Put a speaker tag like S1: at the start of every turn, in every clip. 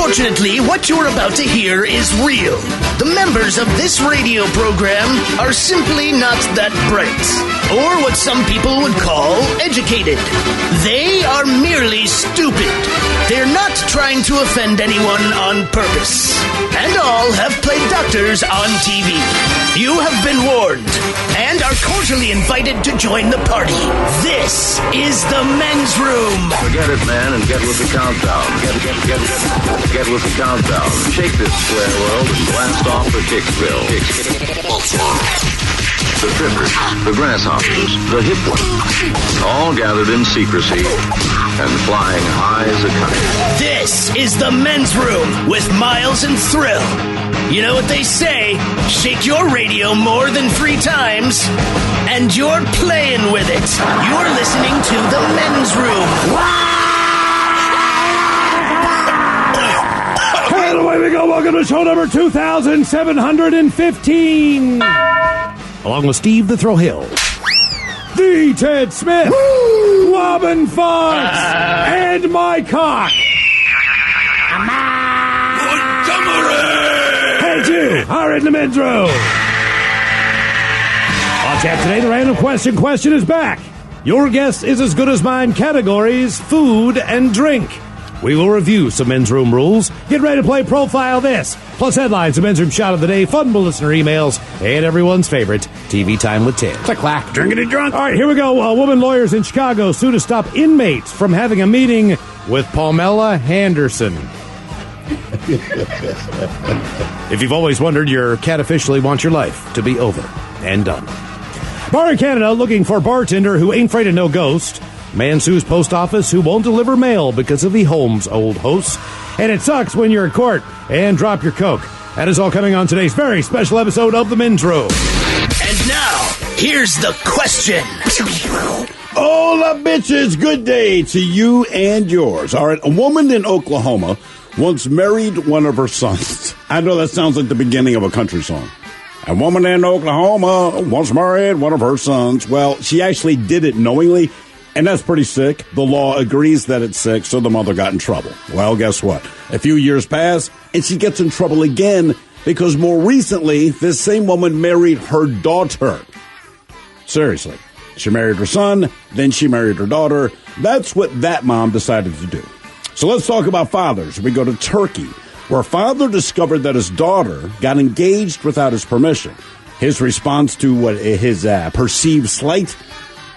S1: Unfortunately, what you're about to hear is real. The members of this radio program are simply not that bright, or what some people would call educated. They are merely stupid. They're not trying to offend anyone on purpose. And all have played doctors on TV. You have been warned, and are cordially invited to join the party. This is the men's room.
S2: Forget it, man, and get with the countdown. Get with the countdown. Shake this square world and blast off for Kicksville. The trippers, the grasshoppers, the hip ones, all gathered in secrecy and flying high as a kite.
S1: This is the men's room with Miles and Thrill. You know what they say, shake your radio more than 3 times, and you're playing with it. You're listening to the men's room.
S3: And away we go. Welcome to show number 2715. Along with Steve the Thrill Hill, the Ted Smith, Robin Fox, and my cock. And you are in the men's room. On tap today, the random question is back. Your guess is as good as mine. Categories: food and drink. We will review some men's room rules. Get ready to play Profile This. Plus headlines, the men's room shot of the day, fun listener emails, and everyone's favorite, TV Time with Ted. Click-clack, drinkity drunk. All right, here we go. Woman lawyers in Chicago sue to stop inmates from having a meeting with Pamela Henderson. If you've always wondered, your cat officially wants your life to be over and done. Bar in Canada looking for bartender who ain't afraid of no ghost. Man sues post office who won't deliver mail because of the home's old host. And it sucks when you're in court and drop your Coke. That is all coming on today's very special episode of The Men's Room.
S1: And now, here's the question.
S4: Hola, bitches. Good day to you and yours. All right, a woman in Oklahoma once married one of her sons. I know that sounds like the beginning of a country song. A woman in Oklahoma once married one of her sons. Well, she actually did it knowingly. And that's pretty sick. The law agrees that it's sick, so the mother got in trouble. Well, guess what? A few years pass, and she gets in trouble again because more recently, this same woman married her daughter. Seriously. She married her son, then she married her daughter. That's what that mom decided to do. So let's talk about fathers. We go to Turkey, where a father discovered that his daughter got engaged without his permission. His response to what his perceived slight?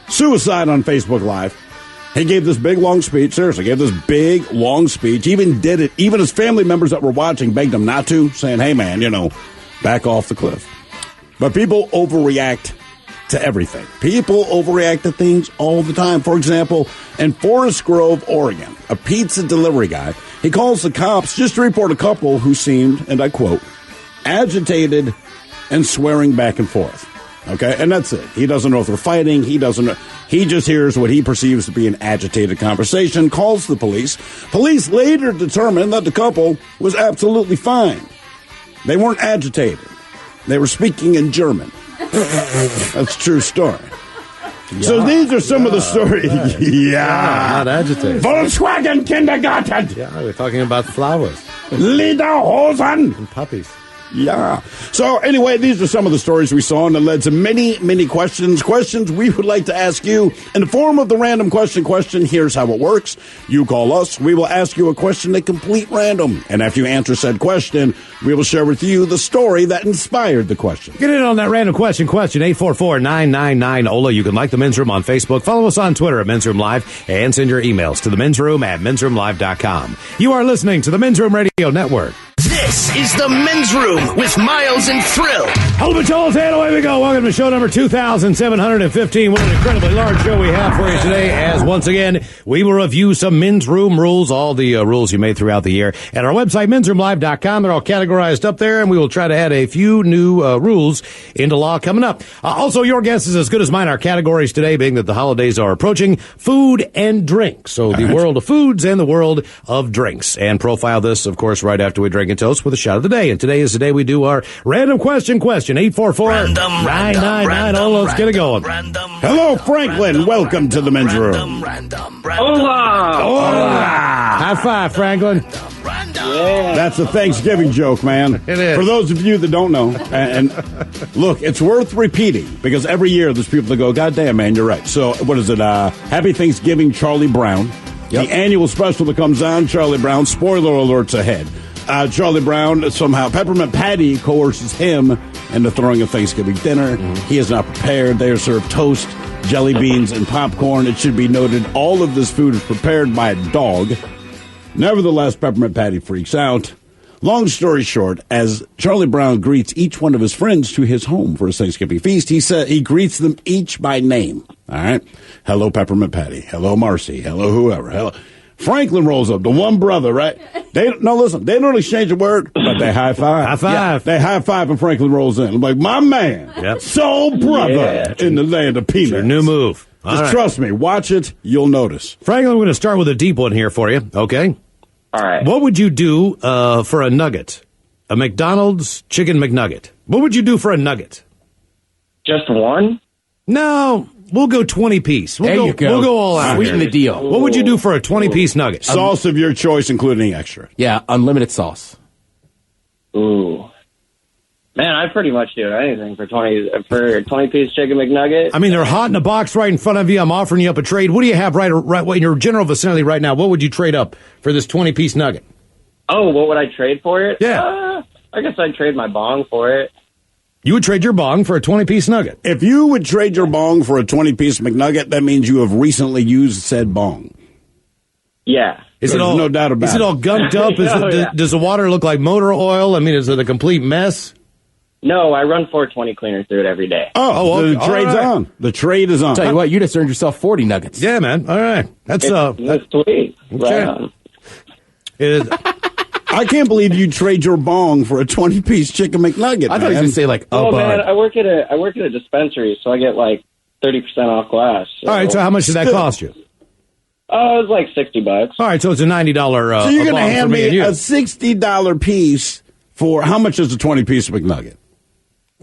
S4: Suicide on Facebook Live. He gave this big, long speech. Seriously, gave this big, long speech. Even did it. Even his family members that were watching begged him not to, saying, hey, man, back off the cliff. But people overreact to everything. People overreact to things all the time. For example, in Forest Grove, Oregon, a pizza delivery guy, he calls the cops just to report a couple who seemed, and I quote, agitated and swearing back and forth. Okay, and that's it. He doesn't know if they're fighting. He doesn't know. He just hears what he perceives to be an agitated conversation, calls the police. Police later determined that the couple was absolutely fine. They weren't agitated. They were speaking in German. That's a true story. Yeah, so these are some of the stories.
S3: Not agitated.
S4: Volkswagen Kindergarten.
S3: Yeah, we're talking about flowers.
S4: Lederhosen.
S3: And puppies.
S4: Yeah. So anyway, these are some of the stories we saw, and it led to many, many questions we would like to ask you. In the form of the random question, here's how it works. You call us. We will ask you a question at complete random. And after you answer said question, we will share with you the story that inspired the question.
S3: Get in on that random question, 844-999-OLA. You can like The Men's Room on Facebook. Follow us on Twitter at Men's Room Live, and send your emails to themensroom@mensroomlive.com. You are listening to the Men's Room Radio Network.
S1: This is the men's room with Miles and Thrill.
S3: Hello, Pacholas, and away we go. Welcome to show number 2715. What an incredibly large show we have for you today, as once again, we will review some men's room rules, all the rules you made throughout the year. At our website, mensroomlive.com, they're all categorized up there, and we will try to add a few new rules into law coming up. Also, your guess is as good as mine. Our categories today being that the holidays are approaching, food and drink. So the world of foods and the world of drinks. And profile this, of course, right after we drink and toast with a shot of the day. And today is the day we do our random question. question. 844-999. Oh, let's get it going.
S4: Hello, Franklin. Welcome to the men's room.
S5: Hola!
S3: High five, Franklin.
S5: Yeah.
S4: That's a Thanksgiving joke, man.
S3: It is.
S4: For those of you that don't know, and look, it's worth repeating because every year there's people that go, God damn, man, you're right. So what is it? Happy Thanksgiving, Charlie Brown.
S3: Yep.
S4: The annual special that comes on, Charlie Brown. Spoiler alerts ahead. Charlie Brown, somehow, Peppermint Patty coerces him into throwing a Thanksgiving dinner.
S3: Mm-hmm.
S4: He is not prepared. They are served toast, jelly beans, and popcorn. It should be noted all of this food is prepared by a dog. Nevertheless, Peppermint Patty freaks out. Long story short, as Charlie Brown greets each one of his friends to his home for his Thanksgiving feast, he greets them each by name. All right? Hello, Peppermint Patty. Hello, Marcy. Hello, whoever. Hello. Franklin rolls up, the one brother, right? They don't exchange a word, but they high five.
S3: High five.
S4: Yeah, they high five and Franklin rolls in. I'm like, my man,
S3: Yep.
S4: soul brother in the land of peanuts.
S3: Your new move. All
S4: Just
S3: right.
S4: trust me. Watch it. You'll notice.
S3: Franklin, we're going to start with a deep one here for you, okay?
S5: All right.
S3: What would you do for a nugget? A McDonald's chicken McNugget. What would you do for a nugget?
S5: Just one?
S3: No, we'll go 20-piece.
S6: You go.
S3: We'll go all out.
S6: Sweeten
S3: here.
S6: the deal.
S3: What would you do for a 20-piece nugget?
S4: Sauce of your choice, including extra.
S6: Yeah, unlimited sauce.
S5: Ooh. Man, I'd pretty much do anything for a 20-piece chicken McNugget.
S3: I mean, they're hot in a box right in front of you. I'm offering you up a trade. What do you have right in your general vicinity right now? What would you trade up for this 20-piece nugget?
S5: Oh, what would I trade for it?
S3: Yeah.
S5: I guess I'd trade my bong for it.
S3: You would trade your bong for a 20-piece nugget.
S4: If you would trade your bong for a 20-piece McNugget, that means you have recently used said bong.
S5: Yeah.
S3: Is
S4: There's
S3: it all,
S4: no doubt about
S3: Is it
S4: it.
S3: all gunked up?
S5: Oh, yeah.
S3: Does the water look like motor oil? I mean, is it a complete mess?
S5: No, I run 420 cleaner through it every day.
S3: Oh,
S4: the
S3: okay.
S4: trade's
S3: All right.
S4: on. The trade is on.
S6: Tell you what, you just earned yourself 40 nuggets.
S3: Yeah, man. All right. That's
S5: It's sweet.
S3: Okay.
S5: Right on.
S3: it-
S4: I can't believe you trade your bong for a 20-piece chicken McNugget.
S6: I thought he was going to say, like,
S5: Oh, man,
S6: bud.
S5: I work at a dispensary, so I get like 30% off glass.
S3: all right. So how much did that cost you?
S5: It was like $60.
S3: All right. So it's a $90.
S4: So you're
S3: going to
S4: hand
S3: me
S4: me
S3: and you.
S4: a $60 piece for how much is a 20-piece McNugget?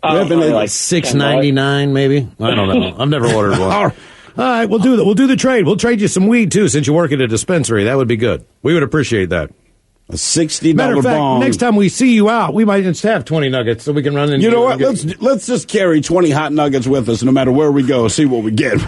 S5: Probably like
S3: $6.99 maybe. I don't know. I've never ordered one.
S4: All right.
S3: All right, we'll do that. We'll do the trade. We'll trade you some weed too, since you work at a dispensary. That would be good. We would appreciate that.
S4: A $60
S3: Matter of fact,
S4: bong.
S3: next time we see you out, we might just have 20 nuggets so we can run in.
S4: You know what?
S3: and
S4: Let's just carry 20 hot nuggets with us, no matter where we go. See what we get.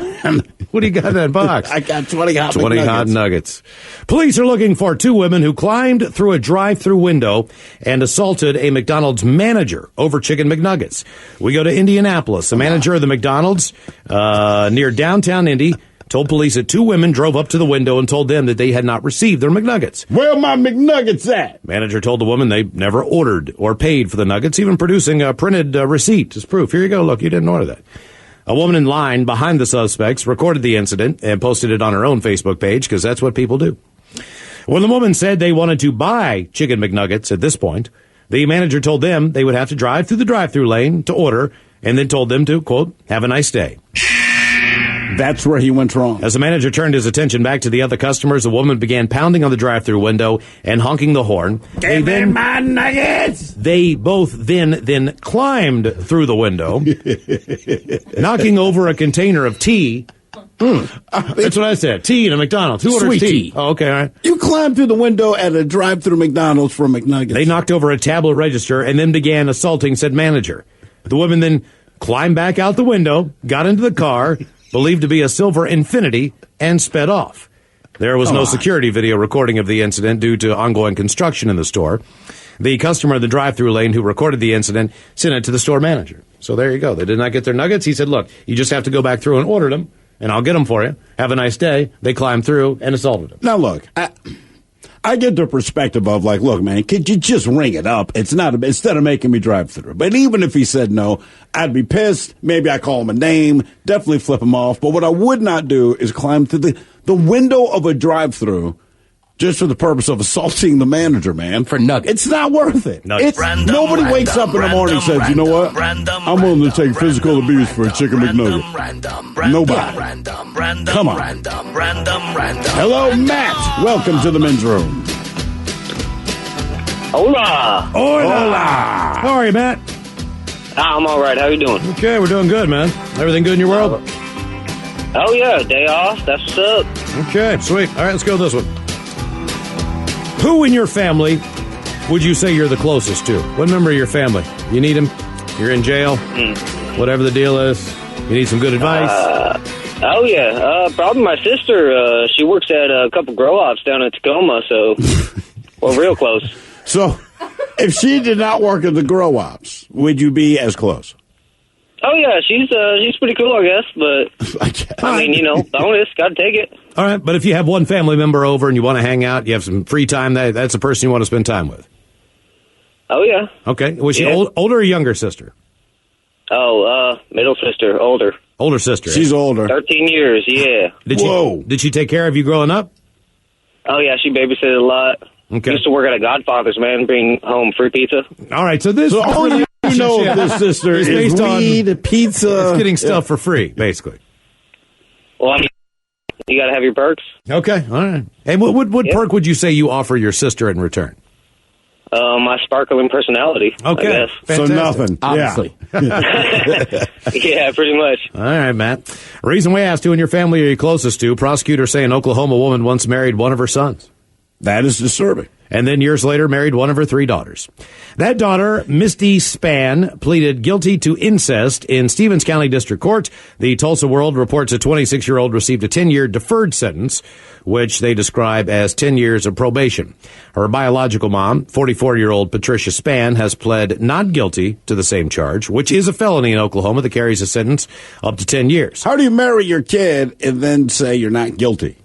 S3: What do you got in that box?
S4: I got 20 hot
S3: 20 hot nuggets. Police are looking for two women who climbed through a drive-through window and assaulted a McDonald's manager over chicken McNuggets. We go to Indianapolis. The manager of the McDonald's near downtown Indy told police that two women drove up to the window and told them that they had not received their McNuggets.
S4: Where my McNuggets at?
S3: Manager told the woman they never ordered or paid for the nuggets, even producing a printed receipt as proof. Here you go. Look, you didn't order that. A woman in line behind the suspects recorded the incident and posted it on her own Facebook page because that's what people do. When the woman said they wanted to buy chicken McNuggets at this point, the manager told them they would have to drive through the drive-through lane to order and then told them to, quote, have a nice day.
S4: That's where he went wrong.
S3: As the manager turned his attention back to the other customers, the woman began pounding on the drive-through window and honking the horn.
S4: Give me my nuggets!
S3: They both then climbed through the window, knocking over a container of tea. That's what I said. Tea in a McDonald's. Who orders
S6: Sweet
S3: tea?
S6: tea.
S3: Oh, okay, all right.
S4: You climbed through the window at a drive-through McDonald's for McNuggets.
S3: They knocked over a tablet register and then began assaulting said manager. The woman then climbed back out the window, got into the car, believed to be a silver Infiniti, and sped off. There was no security video recording of the incident due to ongoing construction in the store. The customer in the drive-through lane who recorded the incident sent it to the store manager. So there you go. They did not get their nuggets. He said, look, you just have to go back through and order them, and I'll get them for you. Have a nice day. They climbed through and assaulted him.
S4: Now, look, I get the perspective of, like, look, man, could you just ring it up? It's not instead of making me drive through. But even if he said no, I'd be pissed. Maybe I call him a name, definitely flip him off. But what I would not do is climb through the window of a drive-through just for the purpose of assaulting the manager, man.
S6: For nuggets.
S4: It's not worth it.
S3: Nuggets.
S4: Nobody wakes up in the morning and says, you know what? I'm willing to take physical abuse for a chicken McNugget. Nobody. Come on. Hello, Matt. Welcome to the men's room.
S5: Hola.
S3: Hola. How are you, Matt?
S5: I'm all right. How you doing?
S3: Okay, we're doing good, man. Everything good in your world?
S5: Oh, yeah. Day off. That's what's up.
S3: Okay, sweet. All right, let's go with this one. Who in your family would you say you're the closest to? What member of your family? You need him? You're in jail? Whatever the deal is. You need some good advice?
S5: Oh, yeah. Probably my sister. She works at a couple grow-ops down in Tacoma, so we're real close.
S4: So, if she did not work at the grow-ops, would you be as close?
S5: Oh, yeah. She's pretty cool, I guess. But, I mean, bonus. Got to take it.
S3: All right, but if you have one family member over and you want to hang out, you have some free time, that's a person you want to spend time with.
S5: Oh, yeah.
S3: Okay. Was she older or younger sister?
S5: Oh, middle sister, older.
S3: Older sister.
S4: She's older.
S5: 13 years, yeah.
S3: Did she take care of you growing up?
S5: Oh, yeah, she babysitted a lot.
S3: Okay.
S5: Used to work at a Godfather's, man, bring home free pizza.
S3: All right, so this...
S4: So all you know of this sister is
S3: based
S4: weed,
S3: on
S4: pizza.
S3: It's getting stuff for free, basically.
S5: Well, I mean, you got to have your perks.
S3: Okay, all right. Hey, what perk would you say you offer your sister in return?
S5: My sparkling personality,
S3: okay.
S5: I guess.
S4: So nothing,
S6: obviously.
S5: Yeah, pretty much.
S3: All right, Matt. Reason we asked, who in your family are you closest to? Prosecutors say an Oklahoma woman once married one of her sons.
S4: That is disturbing.
S3: And then years later married one of her 3 daughters. That daughter, Misty Spann, pleaded guilty to incest in Stevens County District Court. The Tulsa World reports a 26-year-old received a 10-year deferred sentence, which they describe as 10 years of probation. Her biological mom, 44-year-old Patricia Spann, has pled not guilty to the same charge, which is a felony in Oklahoma that carries a sentence up to 10 years.
S4: How do you marry your kid and then say you're not guilty?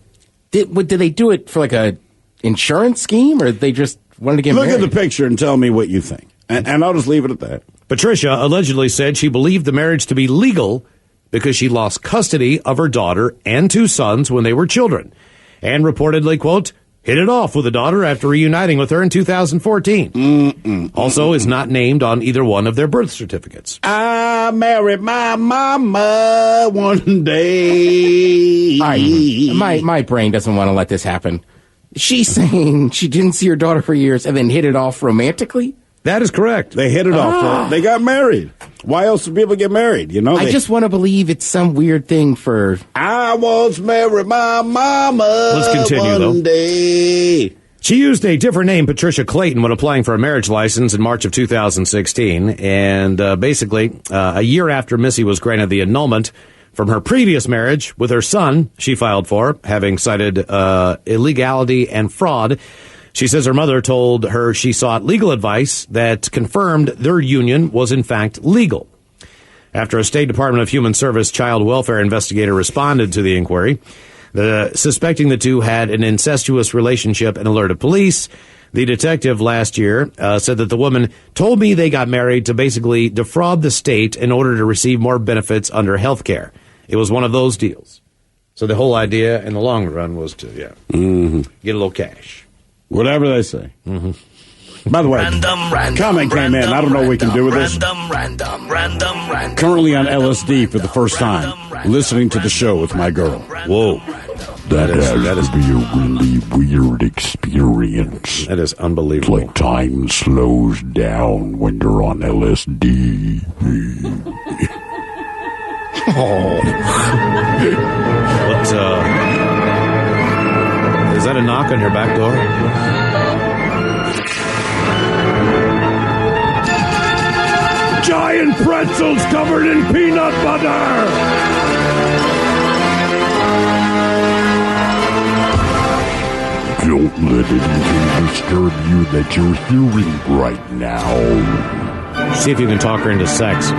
S6: Did they do it for like a insurance scheme, or they just wanted to get
S4: Look
S6: married?
S4: at the picture and tell me what you think. And I'll just leave it at that.
S3: Patricia allegedly said she believed the marriage to be legal because she lost custody of her daughter and 2 sons when they were children, and reportedly, quote, hit it off with the daughter after reuniting with her in 2014. Also is not named on either one of their birth certificates.
S4: I married my mama one day.
S6: My brain doesn't want to let this happen. She's saying she didn't see her daughter for years and then hit it off romantically?
S3: That is correct.
S4: They hit it off. They got married. Why else do people get married?
S6: I just want to believe it's some weird thing for...
S4: I once married my mama.
S3: Let's continue,
S4: one day.
S3: She used a different name, Patricia Clayton, when applying for a marriage license in March of 2016. And basically, a year after Missy was granted the annulment from her previous marriage with her son, she filed for, having cited illegality and fraud. She says her mother told her she sought legal advice that confirmed their union was in fact legal. After a State Department of Human Service child welfare investigator responded to the inquiry, suspecting the two had an incestuous relationship and alerted police, the detective last year said that the woman told me they got married to basically defraud the state in order to receive more benefits under health care. It was one of those deals. So the whole idea in the long run was to, get a little cash.
S4: Whatever they say. By the way, comment came in. I don't know what we can do with this. Currently on LSD for the first time, listening to the show with my girl.
S3: Whoa. That is
S7: be a really weird experience.
S3: That is unbelievable.
S7: It's like time slows down when you're on LSD.
S3: What, is that a knock on your back door?
S4: Giant pretzels covered in peanut butter!
S7: Don't let anything disturb you that you're hearing right now.
S3: See if you can talk her into sex.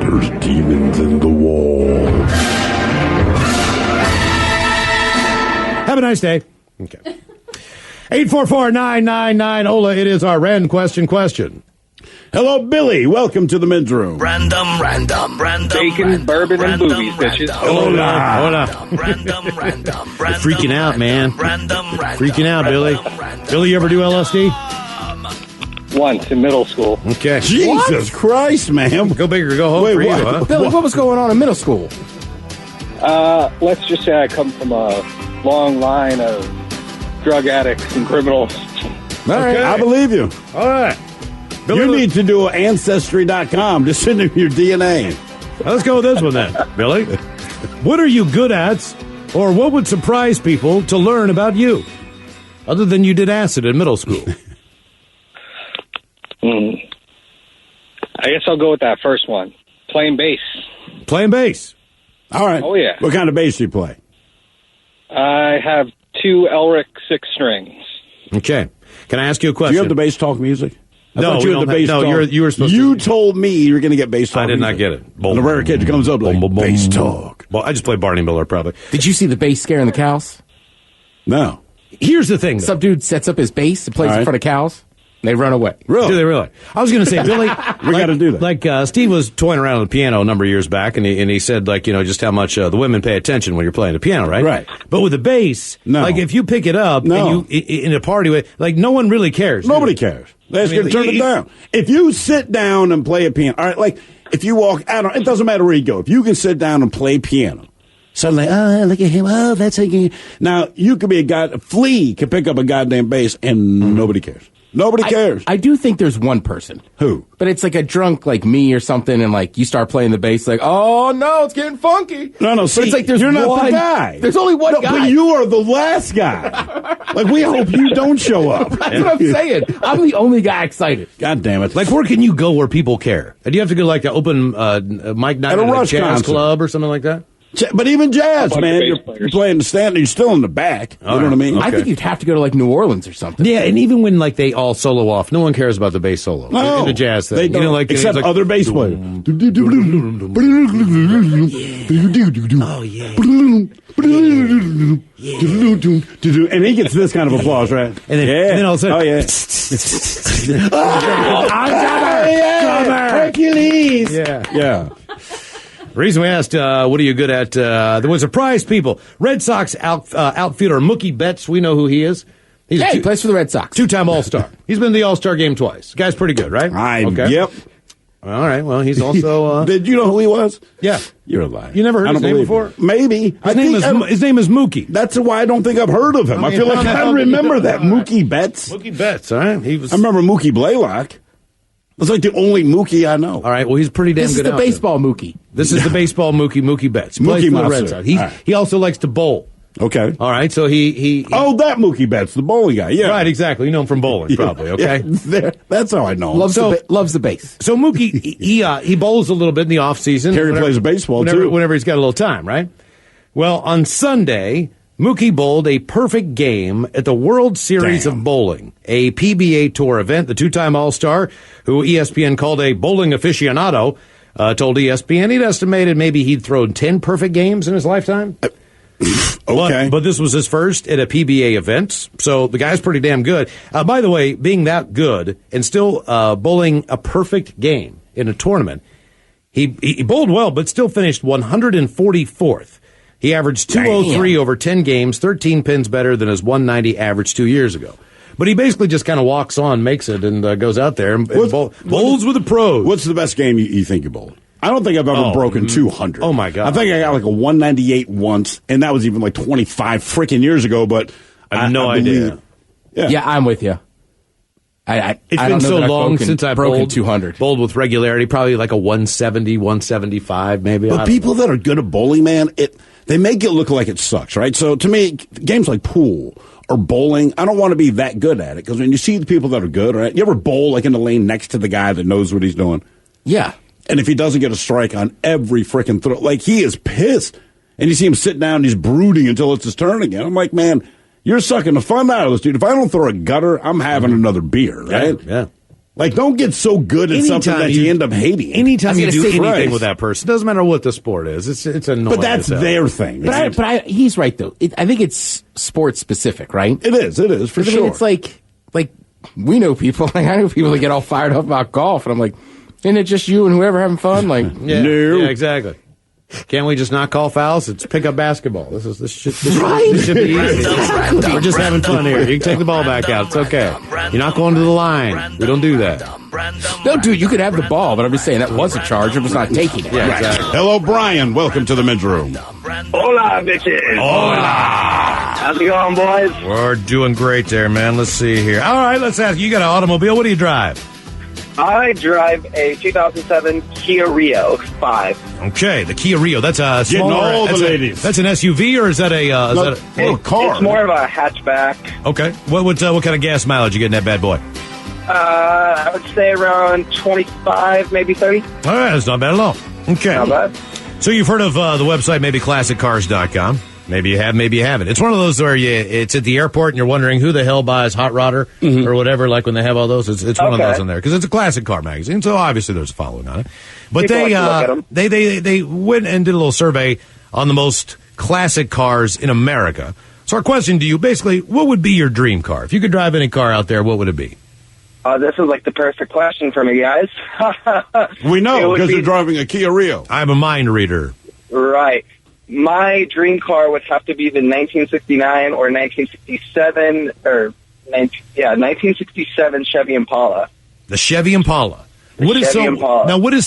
S7: There's demons in the wall.
S3: Have a nice day. Okay. 844-999-OLA. It is our random question.
S4: Hello, Billy. Welcome to the men's room.
S8: Random.
S5: Bacon, bourbon, and boobies, bitches.
S3: Hola. You're freaking out, man. Freaking out, Billy. Billy, you ever do LSD?
S5: Once in middle school.
S3: Okay.
S4: Jesus Christ, man.
S3: Go big or go home
S4: Wait,
S3: for you,
S4: what?
S3: huh?
S6: Billy, what was going on in middle school?
S5: Let's just say I come from a long line of drug addicts and criminals.
S6: All right.
S4: I believe you.
S3: All right. Billy,
S4: you need to do Ancestry.com. Just send them your DNA.
S3: Let's go with this one then, Billy. What are you good at, or what would surprise people to learn about you, other than you did acid in middle school?
S8: I guess I'll go with that first one. Playing bass.
S3: Playing bass.
S4: All right.
S8: Oh, yeah.
S4: What kind of bass do you play?
S8: I have 2 Elric 6 strings.
S3: Okay. Can I ask you a question?
S4: Do you have the bass talk music? I
S3: No,
S4: thought
S3: we
S4: you had
S3: don't
S4: the bass
S3: have- no,
S4: talk.
S3: you were supposed
S4: You
S3: to-
S4: told me you were going to get bass talk
S3: I did not
S4: music.
S3: get it.
S4: And the rare kid comes up like, bass talk.
S3: Well, I just play Barney Miller, probably.
S6: Did you see the bass scaring the cows?
S4: No.
S3: Here's the thing, though.
S6: Some dude sets up his bass and plays
S4: All right.
S6: in front of cows. And they run away.
S4: Really?
S3: Do they really? I was going to say, Billy,
S4: We got to do that.
S3: Like Steve was toying around with the piano a number of years back, and he said, like, just how much the women pay attention when you're playing the piano, right?
S4: Right.
S3: But with the bass,
S4: No.
S3: like if you pick it up
S4: No.
S3: and you in a party, like no one really cares.
S4: Nobody cares. They ask
S3: I
S4: you
S3: mean,
S4: to turn it down. If you sit down and play a piano, all right, like if you walk out, it doesn't matter where you go. If you can sit down and play piano, suddenly, oh, look at him. Oh, that's how you. Now you could be a guy. A flea can pick up a goddamn bass, and nobody cares. Nobody cares.
S6: I do think there's one person.
S4: Who?
S6: But it's like a drunk like me or something, and like you start playing the bass, like, oh no, it's getting funky.
S4: No,
S6: But
S4: see,
S6: it's like there's
S4: you're not
S6: one
S4: the guy.
S6: There's only one guy.
S4: But you are the last guy. Like, we hope you don't show up.
S6: That's what I'm saying. I'm the only guy excited.
S4: God damn it.
S3: Like, where can you go where people care? Do you have to go like an open mic night
S4: At a Rush
S3: jazz
S4: concert.
S3: club or something like that?
S4: But even jazz,
S8: bunch of
S4: man,
S8: bass
S4: you're
S8: players.
S4: playing the stand, you're still in the back. You know what I mean?
S6: I think you'd have to go to like New Orleans or something.
S3: Yeah, and even when like they all solo off, no one cares about the bass solo.
S4: No,
S3: in the jazz thing.
S4: They don't,
S3: like
S4: except
S3: like,
S4: other bass players.
S3: Oh yeah.
S4: And he gets this kind of applause, right?
S3: And then all of a sudden,
S4: oh yeah, Hercules. Yeah.
S3: The reason we asked, what are you good at? There was a prize, people. Red Sox outfielder Mookie Betts. We know who he is. He's
S6: He plays for the Red Sox.
S3: two-time All-Star. He's been in the All-Star game twice. The guy's pretty good, right?
S4: Yep.
S3: All right. Well, he's also.
S4: Did you know who he was?
S3: Yeah.
S4: You're a liar.
S3: You never heard
S4: I
S3: his
S4: don't
S3: name
S4: believe
S3: before?
S4: you. Maybe.
S3: His name is Mookie.
S4: That's why I don't think I've heard of him. I feel like I remember that. Mookie Betts.
S3: Mookie Betts. All right. He was.
S4: I remember Mookie Blaylock. That's like the only Mookie I know.
S3: All right. Well, he's pretty damn
S6: This is
S3: good.
S6: the
S3: outfielder.
S6: baseball Mookie.
S3: This is the baseball Mookie Betts. He plays
S4: Mookie
S3: for the Red
S4: Monster.
S3: Sox.
S4: All right.
S3: He also likes to bowl.
S4: Okay.
S3: All right. So he
S4: Oh, that Mookie Betts, the bowling guy. Yeah.
S3: right. Exactly. You know him from bowling, probably. Okay.
S4: Yeah, that's how I know him.
S6: Loves the bass.
S3: So Mookie, he bowls a little bit in the off season.
S4: Terry plays baseball, too.
S3: Whenever he's got a little time, right? Well, on Sunday, Mookie bowled a perfect game at the World Series
S4: Damn.
S3: of Bowling, a PBA Tour event. The two-time All-Star, who ESPN called a bowling aficionado, told ESPN he'd estimated maybe he'd thrown 10 perfect games in his lifetime.
S4: Okay.
S3: But this was his first at a PBA event, so the guy's pretty damn good. By the way, being that good and still bowling a perfect game in a tournament, he bowled well, but still finished 144th. He averaged 203 over 10 games, 13 pins better than his 190 average 2 years ago. But he basically just kind of walks on, makes it, and goes out there and bowls with the pros.
S4: What's the best game you think you bowled? I don't think I've ever broken 200.
S3: Oh, my God.
S4: I think I got like a 198 once, and that was even like 25 freaking years ago, but
S3: I have no idea.
S6: Yeah, I'm with you.
S3: It's
S6: I
S3: been
S6: don't know
S3: so
S6: that I've
S3: long since I
S6: broken
S3: bowled
S6: 200.
S3: Bowled with regularity, probably like a 170, 175, maybe.
S4: But people that are good at bowling, man, they make it look like it sucks, right? So to me, games like pool or bowling, I don't want to be that good at it, because when you see the people that are good, right? You ever bowl like in the lane next to the guy that knows what he's doing?
S6: Yeah.
S4: And if he doesn't get a strike on every freaking throw, like he is pissed. And you see him sit down and he's brooding until it's his turn again. I'm like, man, you're sucking the fun out of this dude. If I don't throw a gutter, I'm having another beer, right?
S3: Yeah.
S4: Like, don't get so good at something that you end up hating.
S3: Anytime you do anything
S4: Christ.
S3: with that person, doesn't matter what the sport is. It's annoying.
S4: But that's their thing.
S6: But he's right though. I think it's sports specific, right?
S4: It is for sure.
S6: I mean, it's like we know people. Like I know people that get all fired up about golf, and I'm like, isn't it just you and whoever having fun? Like,
S3: yeah, exactly. Can't we just not call fouls? It's pickup basketball. This should be easy. We're just having fun here. You can take the ball back out. It's okay. You're not going to the line. We don't do that.
S6: No, dude, you could have the ball, but I'm just saying that was a charge. I'm just not taking it.
S3: Yeah, exactly.
S4: Hello, Brian. Welcome to the men's room.
S5: Hola, bitches.
S3: Hola.
S5: How's it going, boys?
S3: We're doing great there, man. Let's see here. All right, let's ask you. You got an automobile. What do you drive?
S9: I drive a 2007 Kia Rio 5.
S3: Okay, the Kia Rio. That's a
S4: Getting
S3: smaller.
S4: all the ladies.
S3: That's an SUV, or is that a
S4: little car?
S9: It's more of a hatchback.
S3: Okay. What kind of gas mileage you get in that bad boy?
S9: I would say around 25, maybe 30.
S3: All right, that's not bad at all. Okay.
S9: Not bad.
S3: So you've heard of the website, maybe classiccars.com. Maybe you have, maybe you haven't. It's one of those where it's at the airport and you're wondering who the hell buys Hot Rodder or whatever, like when they have all those. It's one of those in there because it's a classic car magazine, so obviously there's a following on it. But they went and did a little survey on the most classic cars in America. So our question to you, basically, what would be your dream car? If you could drive any car out there, what would it be?
S9: This is like the perfect question for me, guys.
S4: We know because you're driving a Kia Rio.
S3: I'm a mind reader.
S9: Right. My dream car would have to be the 1969 or 1967 1967 Chevy Impala.
S3: The Chevy Impala. What is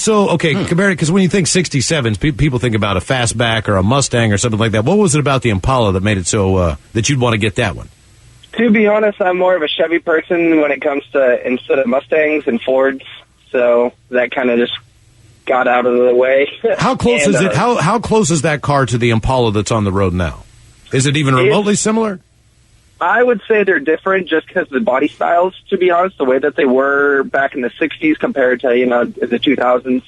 S3: so compared, because when you think 67s, people think about a fastback or a Mustang or something like that. What was it about the Impala that made it so that you'd want to get that one?
S9: To be honest, I'm more of a Chevy person when it comes to instead of Mustangs and Fords, so that kind of just got out of the way.
S3: How close is it? How close is that car to the Impala that's on the road now? Is it even remotely similar?
S9: I would say they're different just because the body styles, to be honest, the way that they were back in the 60s compared to, the 2000s,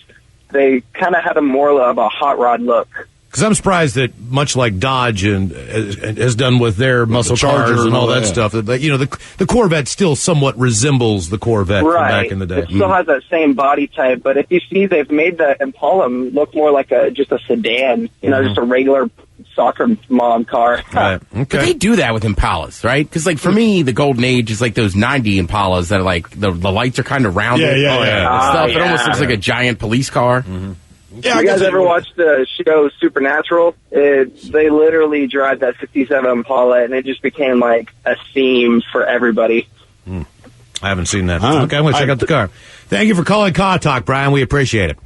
S9: they kind of had a more of a hot rod look.
S3: Because I'm surprised that much like Dodge and has done with their muscle cars and all that stuff, that the Corvette still somewhat resembles the Corvette from back in the day.
S9: It still has that same body type, but if you see, they've made the Impala look more like just a sedan, just a regular soccer mom car.
S3: Right. Okay.
S6: But they do that with Impalas, right? Because like for me, the golden age is like those 90 Impalas that are like the lights are kind of rounded. It almost looks like a giant police car.
S3: Mm-hmm.
S9: Yeah, you guys ever watched the show Supernatural? They literally drive that 67 Impala, and it just became like a theme for everybody.
S3: I haven't seen that. Okay, I'm going to check out the car. Thank you for calling Car Talk, Brian. We appreciate it.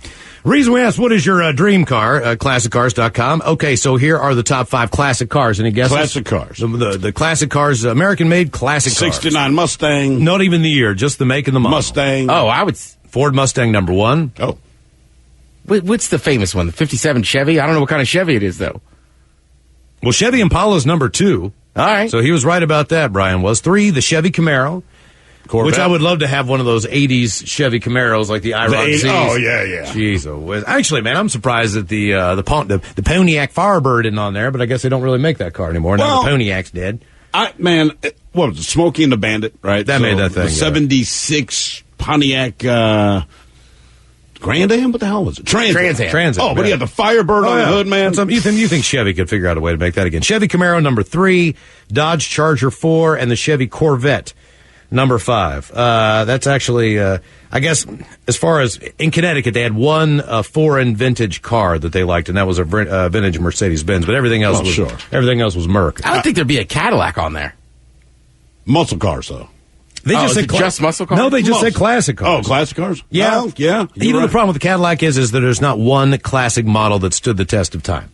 S3: Reason we asked, what is your dream car? ClassicCars.com. Okay, so here are the top 5 classic cars. Any guesses?
S4: Classic cars.
S3: The classic cars, American-made classic cars.
S4: 69 Mustang.
S3: Not even the year, just the make and the model.
S4: Mustang.
S6: Oh,
S3: Ford Mustang number 1.
S4: Oh.
S6: What's the famous one? The 57 Chevy? I don't know what kind of Chevy it is, though.
S3: Well, Chevy Impala's number 2.
S6: All right.
S3: So he was right about that, Brian was. 3, the Chevy Camaro. Corvette. Which I would love to have one of those 80s Chevy Camaros like the IROC.
S4: Oh, yeah.
S3: Jeez. Actually, man, I'm surprised that the Pontiac Firebird isn't on there, but I guess they don't really make that car anymore. Now the Pontiac's dead.
S4: What was it? Smokey and the Bandit, right?
S3: That made that thing.
S4: The 76 Pontiac... Grand Am? What the hell was it? Trans Am. Oh, but he had the Firebird on the hood, man.
S3: You think Chevy could figure out a way to make that again. Chevy Camaro, number 3, Dodge Charger 4, and the Chevy Corvette, number 5. That's actually, I guess, as far as in Connecticut, they had one foreign vintage car that they liked, and that was a vintage Mercedes-Benz, but everything else was Merc.
S6: I don't think there'd be a Cadillac on there.
S4: Muscle cars, though.
S3: They just said
S6: just muscle cars?
S3: No, they just said classic cars.
S4: Oh, classic cars?
S3: Yeah.
S4: Yeah.
S3: Even the problem with the Cadillac is that there's not one classic model that stood the test of time.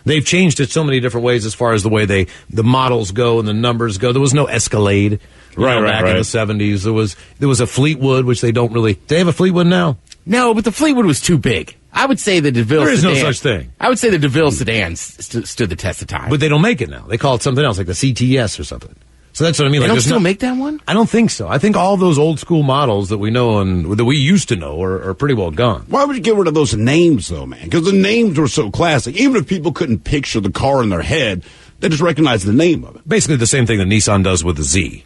S3: They've changed it so many different ways as far as the way the models go and the numbers go. There was no Escalade back in the 70s. There was a Fleetwood, which they don't really... They have a Fleetwood now?
S6: No, but the Fleetwood was too big. I would say the DeVille
S3: sedan... There is
S6: no
S3: such thing.
S6: I would say the DeVille sedan stood the test of time.
S3: But they don't make it now. They call it something else, like the CTS or something. So that's what I mean.
S6: They don't still make that one?
S3: I don't think so. I think all those old school models that we know and that we used to know are pretty well gone.
S4: Why would you get rid of those names, though, man? Because the names were so classic. Even if people couldn't picture the car in their head, they just recognized the name of it.
S3: Basically the same thing that Nissan does with the Z.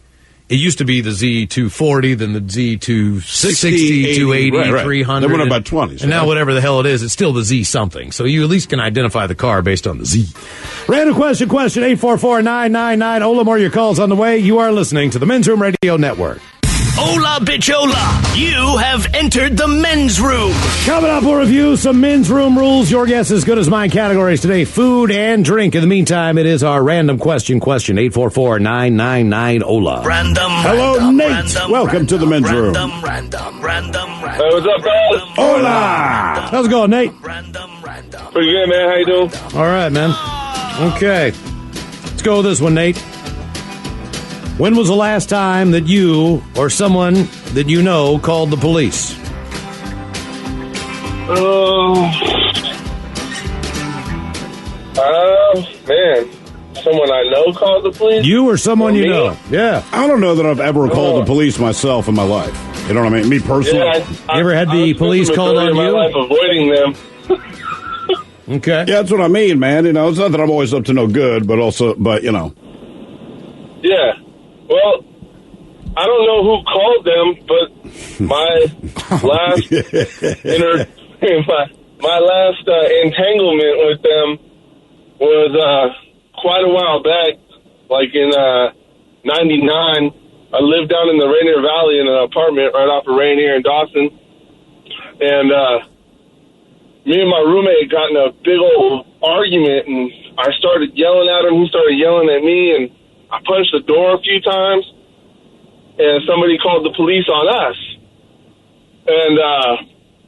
S3: It used to be the Z240, then the Z260, 280, 300.
S4: They went up by 20s.
S3: And now whatever the hell it is, it's still the Z something. So you at least can identify the car based on the Z. Random question, 844-999. Ola, more your calls on the way. You are listening to the Men's Room Radio Network.
S1: Hola, bichola. You have entered the men's room.
S3: Coming up, we'll review some men's room rules. Your guess as good as mine categories today, food and drink. In the meantime, it is our random question, 844-999-OLA.
S1: Random.
S4: Hello,
S1: random,
S4: Nate.
S1: random,
S4: Welcome
S1: random,
S4: to the men's room.
S1: Random.
S8: Hey, what's up, guys?
S4: Hola.
S3: How's it going, Nate?
S1: Random.
S8: Pretty good, man. How you doing?
S3: All right, man. Okay. Let's go with this one, Nate. When was the last time that you or someone that you know called the police?
S10: Man, someone I know called the police?
S3: You or someone you know? Yeah.
S4: I don't know that I've ever called the police myself in my life. You know what I mean? Me personally.
S10: Yeah,
S3: you ever had the police called on
S10: my
S3: you?
S10: life avoiding them.
S3: Okay.
S4: Yeah, that's what I mean, man. You know, it's not that I'm always up to no good, but you know.
S10: Yeah. Well, I don't know who called them, but my last my last entanglement with them was quite a while back, like in 99. I lived down in the Rainier Valley in an apartment right off of Rainier in Dawson, and me and my roommate got in a big old argument, and I started yelling at him. He started yelling at me, and I punched the door a few times, and somebody called the police on us. And,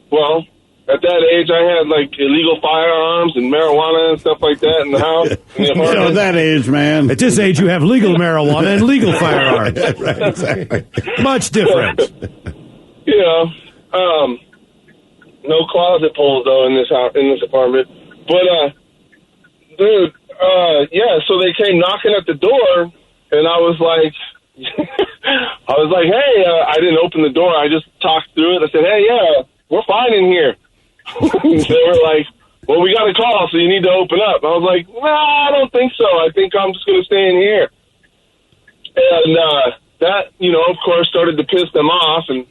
S10: well, at that age, I had, like, illegal firearms and marijuana and stuff like that in the house. In the apartment.
S4: At that age, man.
S3: At this age, you have legal marijuana and legal firearms.
S4: Right, exactly.
S3: Much different.
S10: You know, no closet pulls, though, in this apartment. But, dude, yeah, so they came knocking at the door, and I was like, hey, I didn't open the door. I just talked through it. I said, hey, yeah, we're fine in here. They were like, well, we got a call, so you need to open up. I was like, nah, I don't think so. I think I'm just going to stay in here. And that, you know, of course, started to piss them off. And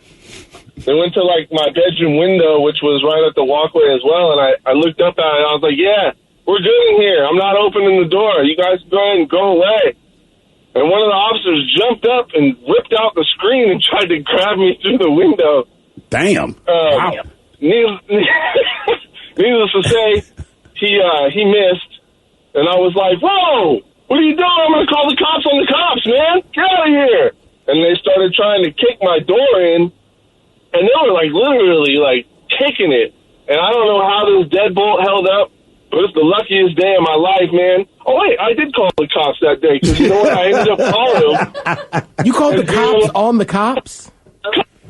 S10: they went to, like, my bedroom window, which was right at the walkway as well. And I looked up at it, and I was like, yeah, we're good in here. I'm not opening the door. You guys go ahead and go away. And one of the officers jumped up and ripped out the screen and tried to grab me through the window.
S4: Damn.
S10: Wow. Needless to say, he missed. And I was like, whoa, what are you doing? I'm going to call the cops on the cops, man. Get out of here. And they started trying to kick my door in. And they were, like, literally, like, kicking it. And I don't know how this deadbolt held up. But it's the luckiest day of my life, man. Oh, wait, I did call the cops that day, because you know what? I ended up calling them.
S6: You called the cops on the cops?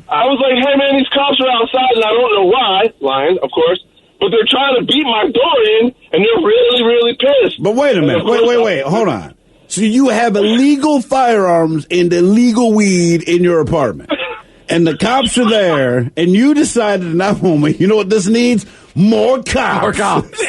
S10: I was like, hey, man, these cops are outside, and I don't know why. Lying, of course. But they're trying to beat my door in, and they're really, really pissed.
S4: But wait a minute. Wait. Hold on. So you have illegal firearms and illegal weed in your apartment. And the cops are there, and you decided in that moment, you know what this needs? More cops.
S6: More cops.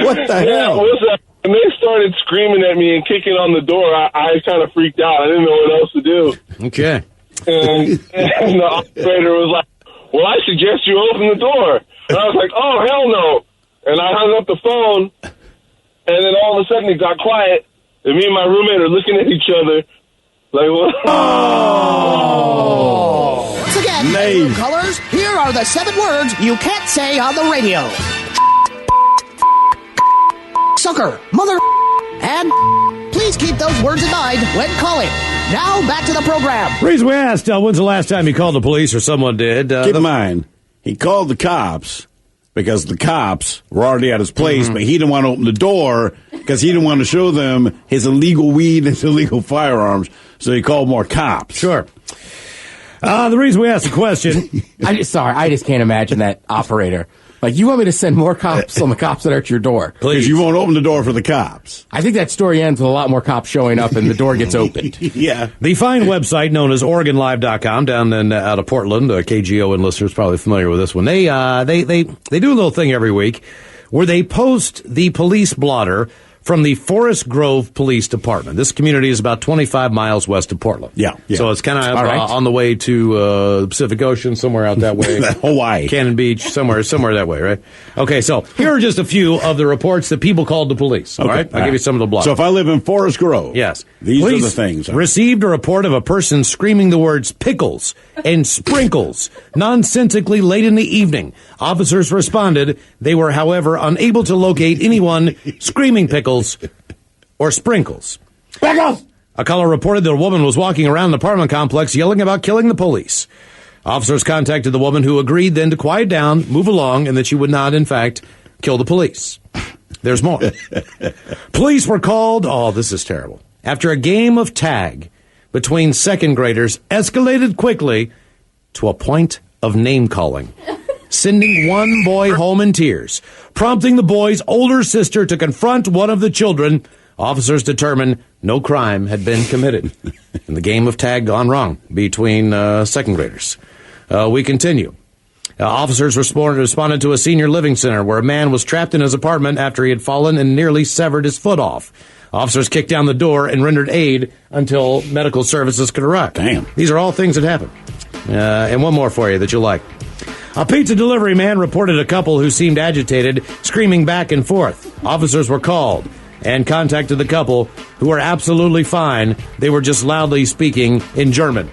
S4: What the hell?
S10: When they started screaming at me and kicking on the door, I kind of freaked out. I didn't know what else to do.
S3: Okay.
S10: And the operator was like, well, I suggest you open the door. And I was like, oh, hell no. And I hung up the phone, and then all of a sudden it got quiet, and me and my roommate are looking at each other like, what?
S1: Oh! Once again, bedroom colors, here are the 7 words you can't say on the radio. Sucker, mother, and please keep those words in mind when calling. Now, back to the program.
S3: Reason we asked, when's the last time you called the police or someone did?
S4: Keep in mind, he called the cops because the cops were already at his place, but he didn't want to open the door because he didn't want to show them his illegal weed and his illegal firearms, so he called more cops.
S3: Sure. The reason we asked the question...
S6: I just can't imagine that operator. Like, you want me to send more cops on the cops that are at your door?
S4: Because you won't open the door for the cops.
S6: I think that story ends with a lot more cops showing up and the door gets opened.
S4: Yeah.
S3: The fine website known as OregonLive.com down out of Portland, KGO and listeners probably familiar with this one. They do a little thing every week where they post the police blotter from the Forest Grove Police Department. This community is about 25 miles west of Portland.
S4: Yeah.
S3: So it's kind of on the way to the Pacific Ocean, somewhere out that way.
S4: Hawaii.
S3: Cannon Beach, somewhere that way, right? Okay, so here are just a few of the reports that people called the police, all right? I'll give you some of the blogs.
S4: So if I live in Forest Grove,
S3: yes,
S4: these
S3: police
S4: are the things.
S3: Received a report of a person screaming the words pickles and sprinkles nonsensically late in the evening. Officers responded. They were, however, unable to locate anyone screaming pickles or sprinkles.
S4: Pickles!
S3: A caller reported that a woman was walking around the apartment complex yelling about killing the police. Officers contacted the woman, who agreed then to quiet down, move along, and that she would not, in fact, kill the police. There's more. Police were called, this is terrible, after a game of tag between second graders escalated quickly to a point of name-calling. sending one boy home in tears. Prompting the boy's older sister to confront one of the children, officers determined no crime had been committed. And the game of tag gone wrong between second graders. We continue. Officers responded to a senior living center where a man was trapped in his apartment after he had fallen and nearly severed his foot off. Officers kicked down the door and rendered aid until medical services could arrive.
S4: Damn.
S3: These are all things that happen. And one more for you that you'll like. A pizza delivery man reported a couple who seemed agitated, screaming back and forth. Officers were called and contacted the couple, who were absolutely fine. They were just loudly speaking in German.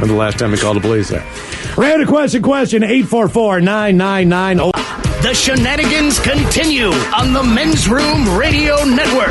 S3: When the last time we called the police there. Random question, 844-999.
S1: The shenanigans continue on the Men's Room Radio Network.